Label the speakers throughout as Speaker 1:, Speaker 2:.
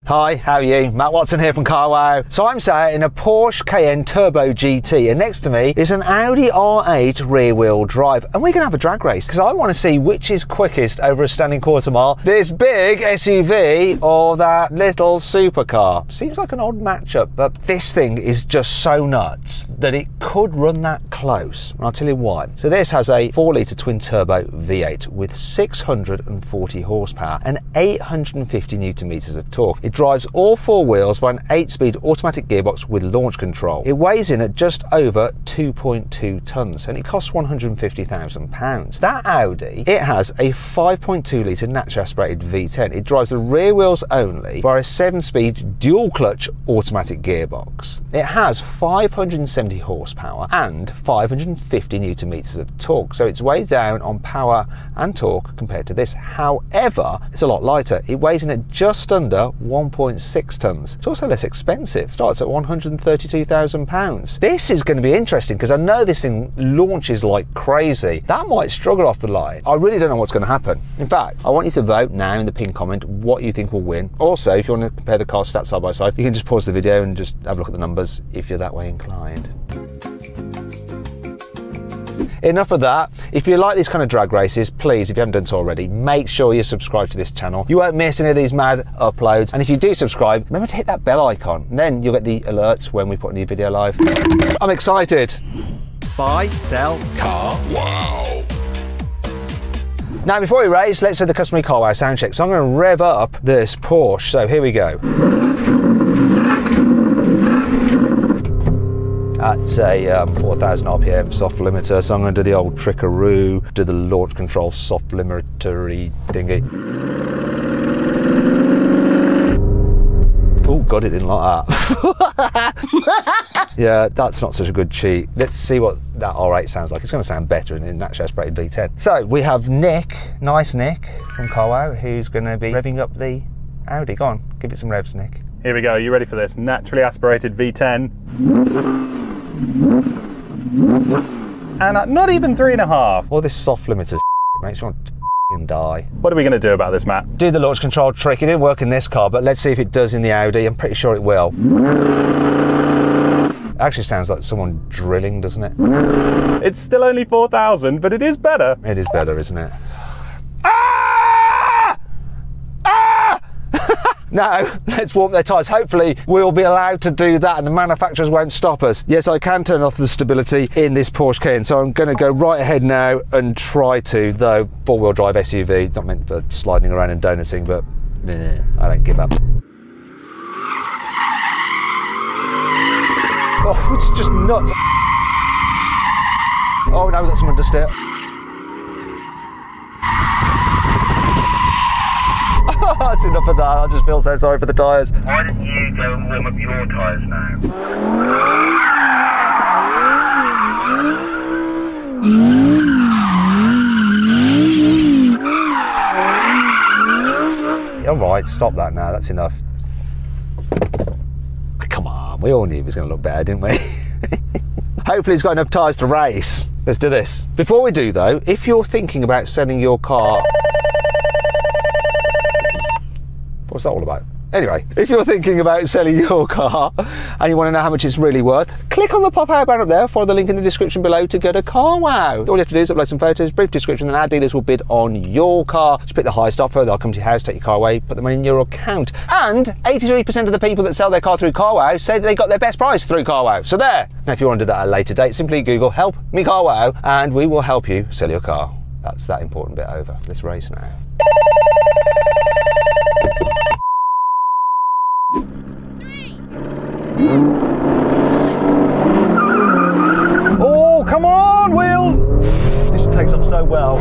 Speaker 1: Hi, how are you? Matt Watson here from CarWow. So I'm sat in a Porsche Cayenne Turbo GT and next to me is an Audi R8 rear wheel drive and we're going to have a drag race because I want to see which is quickest over a standing quarter mile, this big SUV or that little supercar. Seems like an odd matchup, but this thing is just so nuts that it could run that close. And I'll tell you why. So this has a 4-litre twin turbo V8 with 640 horsepower and 850 Newton meters of torque. It drives all four wheels by an 8-speed automatic gearbox with launch control. It weighs in at just over 2.2 tonnes and it costs £150,000. That Audi, it has a 5.2 litre naturally aspirated V10. It drives the rear wheels only via a 7-speed dual clutch automatic gearbox. It has 570 horsepower and 550 Newton meters of torque, so it's way down on power and torque compared to this. However, it's a lot lighter. It weighs in at just under 1.6 tonnes. It's also less expensive, starts at £132,000. This is going to be interesting because I know this thing launches like crazy. That might struggle off the line. I really don't know what's going to happen. In fact, I want you to vote now in the pinned comment what you think will win. Also, if you want to compare the car stats side by side, you can just pause the video and just have a look at the numbers if you're that way inclined. Enough of that. If you like these kind of drag races, please, if you haven't done so already, make sure you subscribe to this channel. You won't miss any of these mad uploads. And if you do subscribe, remember to hit that bell icon. And then you'll get the alerts when we put a new video live. I'm excited. Buy, sell, car, wow. Now, before we race, let's do the customary CarWow sound check. So I'm going to rev up this Porsche. So here we go. That's a 4,000 RPM soft limiter, so I'm going to do the old trickaroo, do the launch control soft limitery thingy. Oh God, it didn't like that. Yeah, that's not such a good cheat. Let's see what that R8 sounds like. It's going to sound better in a naturally aspirated V10. So we have Nick, nice Nick from CarWow, who's going to be revving up the Audi. Go on, give it some revs, Nick.
Speaker 2: Here we go, you ready for this? Naturally aspirated V10. And not even 3.5.
Speaker 1: All this soft limiter makes you want to die.
Speaker 2: What are we going to do about this, Matt?
Speaker 1: Do the launch control trick. It didn't work in this car, but let's see if it does in the Audi. I'm pretty sure it will. It actually sounds like someone drilling, doesn't it?
Speaker 2: It's still only 4,000, but it is better.
Speaker 1: It is better, isn't it? Now, let's warm their tyres. Hopefully, we'll be allowed to do that and the manufacturers won't stop us. Yes, I can turn off the stability in this Porsche Cayenne, so I'm going to go right ahead now and try to, though four-wheel drive SUV, it's not meant for sliding around and donuting, but I don't give up. Oh, it's just nuts. Oh, now we've got someone to steer. That's enough of that. I just feel so sorry for the tyres.
Speaker 3: Why don't you go and warm up your tyres now?
Speaker 1: All right, stop that now. That's enough. Come on, we all knew it was going to look better, didn't we? Hopefully it's got enough tyres to race. Let's do this. Before we do though, if you're thinking about selling your car... What's that all about? Anyway, if you're thinking about selling your car and you want to know how much it's really worth, click on the pop-out banner up there, follow the link in the description below to go to CarWow. All you have to do is upload some photos, brief description, then our dealers will bid on your car. Just pick the highest offer, they'll come to your house, take your car away, put the money in your account. And 83% of the people that sell their car through CarWow say that they got their best price through CarWow. So there. Now if you want to do that at a later date, simply Google "Help Me CarWow" and we will help you sell your car. That's that important bit over. Let's race now.
Speaker 2: Oh, come on, wheels!
Speaker 1: This takes off so well.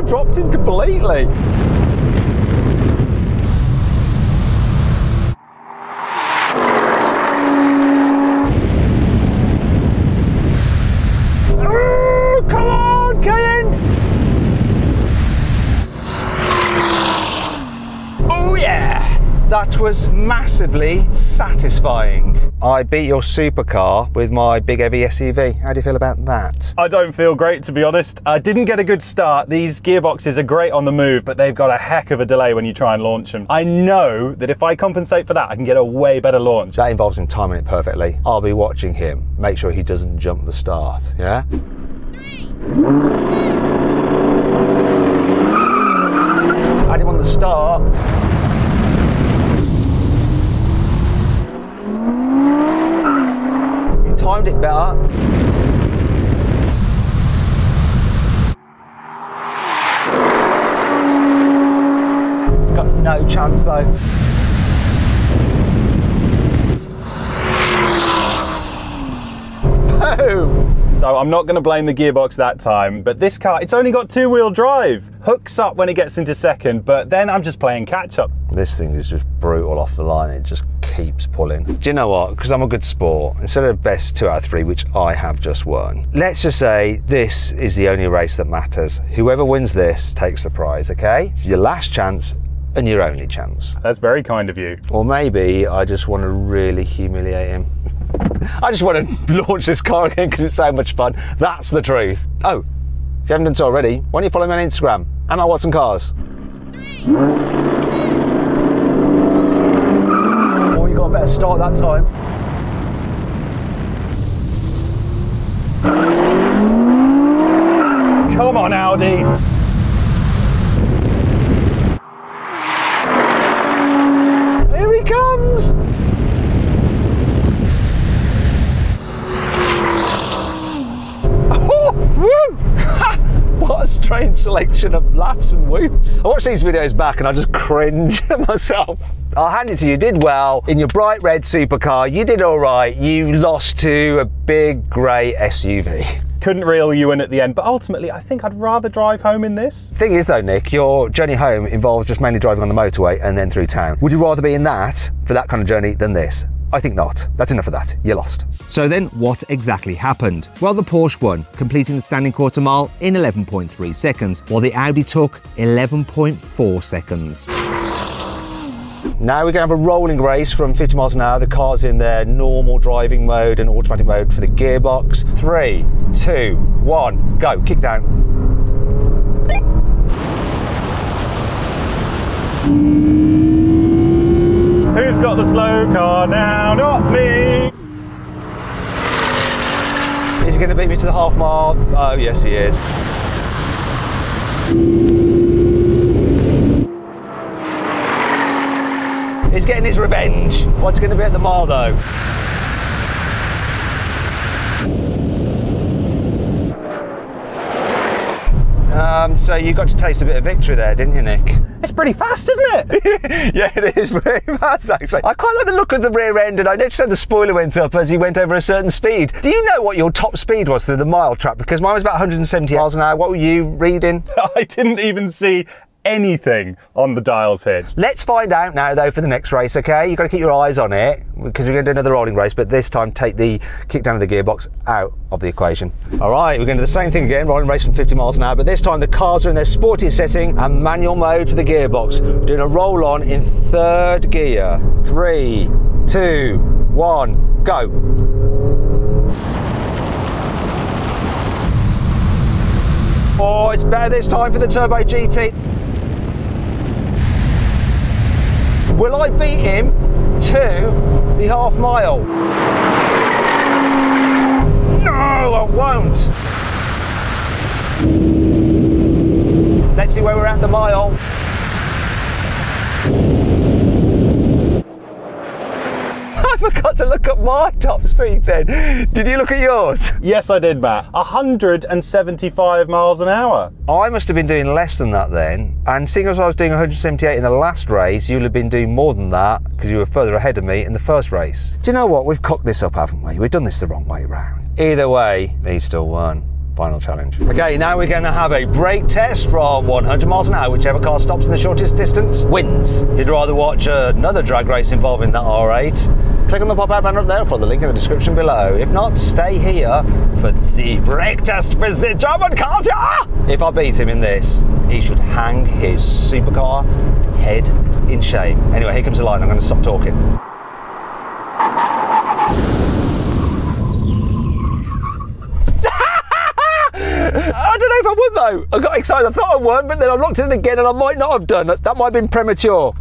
Speaker 1: Dropped him completely. Oh, come on, Cayenne! Oh yeah! That was massively satisfying. I beat your supercar with my big heavy SUV. How do you feel about that?
Speaker 2: I don't feel great, to be honest. I didn't get a good start. These gearboxes are great on the move, but they've got a heck of a delay when you try and launch them. I know that if I compensate for that, I can get a way better launch.
Speaker 1: That involves him timing it perfectly. I'll be watching him, make sure he doesn't jump the start, yeah?
Speaker 4: 3, 2,
Speaker 1: Had him on the start. You timed it better. Got no chance though. Boom!
Speaker 2: So I'm not going to blame the gearbox that time, but this car, it's only got two-wheel drive. Hooks up when it gets into second, but then I'm just playing catch-up.
Speaker 1: This thing is just brutal off the line. It just keeps pulling. Do you know what? Because I'm a good sport, instead of best 2 out of 3, which I have just won, let's just say this is the only race that matters. Whoever wins this takes the prize, okay? It's your last chance and your only chance.
Speaker 2: That's very kind of you.
Speaker 1: Or maybe I just want to really humiliate him. I just want to launch this car again because it's so much fun. That's the truth. Oh, if you haven't done so already, why don't you follow me on Instagram? Am Watson Cars.
Speaker 4: 3.
Speaker 1: Oh, you got a better start that time.
Speaker 2: Come on, Audi.
Speaker 1: Here he comes. Oh, woo! What a strange selection of laughs and whoops. I watch these videos back and I just cringe at myself. I'll hand it to you, you did well. In your bright red supercar, you did all right. You lost to a big grey SUV.
Speaker 2: Couldn't reel you in at the end, but ultimately I think I'd rather drive home in this.
Speaker 1: Thing is though, Nick, your journey home involves just mainly driving on the motorway and then through town. Would you rather be in that for that kind of journey than this? I think not. That's enough of that. You lost.
Speaker 5: So then what exactly happened? Well, the Porsche won, completing the standing quarter mile in 11.3 seconds, while the Audi took 11.4 seconds.
Speaker 1: Now we're going to have a rolling race from 50 miles an hour. The car's in their normal driving mode and automatic mode for the gearbox. 3, 2, 1, go. Kick down.
Speaker 2: Who's got the slow car now? Not me.
Speaker 1: Is he going to beat me to the half mile? Oh, yes, he is. He's getting his revenge. What's going to be at the mile, though? So you got to taste a bit of victory there, didn't you, Nick?
Speaker 2: It's pretty fast, isn't it?
Speaker 1: Yeah, it is very fast, actually. I quite like the look of the rear end, and I noticed that the spoiler went up as he went over a certain speed. Do you know what your top speed was through the mile trap? Because mine was about 170 miles an hour. What were you reading?
Speaker 2: I didn't even see anything on the dials here.
Speaker 1: Let's find out now, though, for the next race, okay? You've got to keep your eyes on it, because we're going to do another rolling race, but this time take the kick down of the gearbox out of the equation. All right, we're going to do the same thing again, rolling race from 50 miles an hour, but this time the cars are in their sportiest setting and manual mode for the gearbox. We're doing a roll on in 3rd gear. 3, 2, 1, go. Oh, it's better this time for the Turbo GT. Will I beat him to the half mile? No, I won't. Let's see where we're at the mile. I forgot to look at my top speed then. Did you look at yours?
Speaker 2: Yes, I did, Matt. 175 miles an hour.
Speaker 1: I must have been doing less than that then. And seeing as I was doing 178 in the last race, you'll have been doing more than that because you were further ahead of me in the first race. Do you know what? We've cocked this up, haven't we? We've done this the wrong way round. Either way, he still won. Final challenge. Okay, now we're going to have a brake test from 100 miles an hour. Whichever car stops in the shortest distance wins. If you'd rather watch another drag race involving that R8, Click on the pop-out banner up there for the link in the description below. If not, stay here for the brake test with the German cars. If I beat him in this, he should hang his supercar head in shame. Anyway, here comes the line. I'm going to stop talking. I don't know if I would though. I got excited. I thought I would, but then I looked at it again and I might not have done. That might have been premature.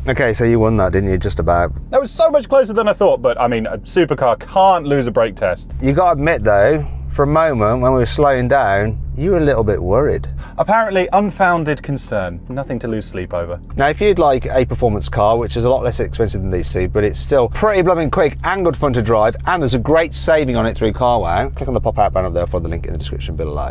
Speaker 1: Okay, so you won that, didn't you? Just about.
Speaker 2: That was so much closer than I thought, but I mean, a supercar can't lose a brake test.
Speaker 1: You got to admit though, for a moment when we were slowing down, you were a little bit worried.
Speaker 2: Apparently unfounded concern. Nothing to lose sleep over.
Speaker 1: Now, if you'd like a performance car, which is a lot less expensive than these two, but it's still pretty blooming quick and good fun to drive, and there's a great saving on it through CarWow, click on the pop-out banner up there for the link in the description below.